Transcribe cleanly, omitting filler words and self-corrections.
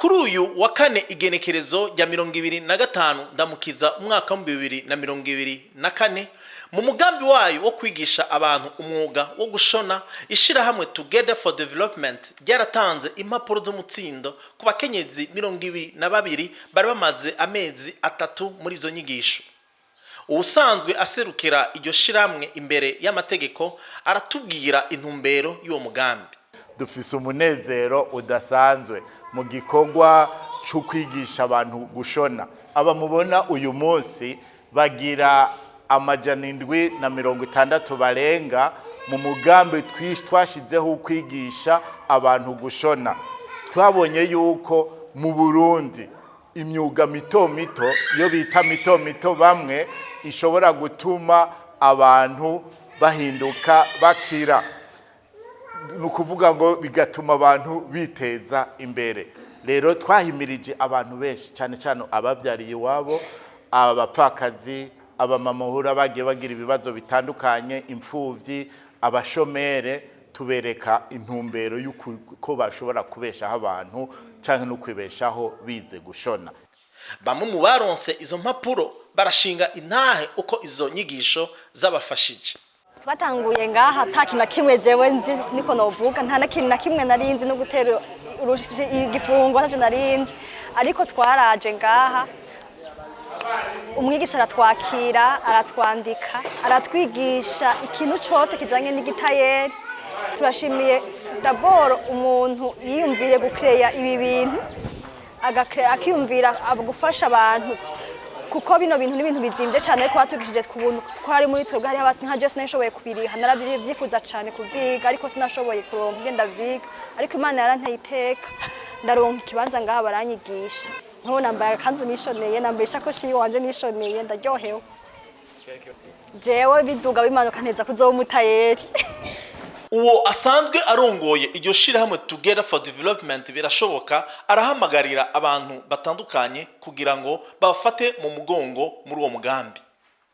Kuri uyu wa kane igenekerezo rya 2025 ndamukiza umwaka wa 2024 mu mugambi wayo wo kwigisha abantu umwuga wo gushona, ishirahamwe Together for Development ryaratanze impapuro z'umutsindo ku bakenyezi 22 bari bamaze amezi 3 muri izo nyigisho. Ubusanzwe aserukira iryo shiramwe imbere y'amategeko aratubwira intumbero y'uwo mugambi. Dufise umunezero udasanzwe mu gikorwa cyo kwigisha abantu gushona. Aba mubona uyu munsi bagira 760 barenga mu mugambi twashizeho kwigisha abantu gushona. Twabonye yuko mu Burundi imyuga mito mito yo bita mito mito bamwe ishobora gutuma abantu bahinduka bakira. Nukuvuga ngo bigatuma abantu biteza imbere. Rero twahimirije abantu benshi cyane cyane abavyariye iwabo, abapfakazi, abamamahura bagiye bagira ibibazo bitandukanye, imfuvyi, abashomere, tubereka intumbero yuko bashobora kubeshaho abantu canke no kwibeshaho bize gushona. Bamwe mu baronse izo mpapuro barashinga intahe uko izo nyigisho zabafashije. Twatanguye ngaha taki na kimwe jewe nzi niko novuga, nta na kintu na kimwe narinzi no gutera igifungo nacyo narinzi, ariko twaraje ngaha umwigisha aratwakira, aratwandika, aratwigisha ikintu cyose kijanye n'igitayeri. Turashimiye d'abord umuntu yiyumvire gukreya ibi bintu, akiyumvira gufasha abantu, kuko bino bintu n'ibintu bizimvye cyane, ariko batugishije ku buntu twari muri twebwe. Hari abantu nka Jesse nashoboye kubiriha, narabyifuza cyane kuvyiga ariko sinashoboye kuronka ngenda vyiga, ariko Imana yaranteye iteka ndaronka ikibanza ngaha baranyigisha. Nko nambaye kanzu nishoneye, nambaye ishakoshi wanje nishoneye, ndaryohewe. Jewe biduga bimanuka nteza kuzomutayeri. Uwo asanzwe arongoye iryo shirahamwe Together for Development birashoboka arahamagarira abantu batandukanye kugira ngo bafate mu mugongo muri uwo mugambi.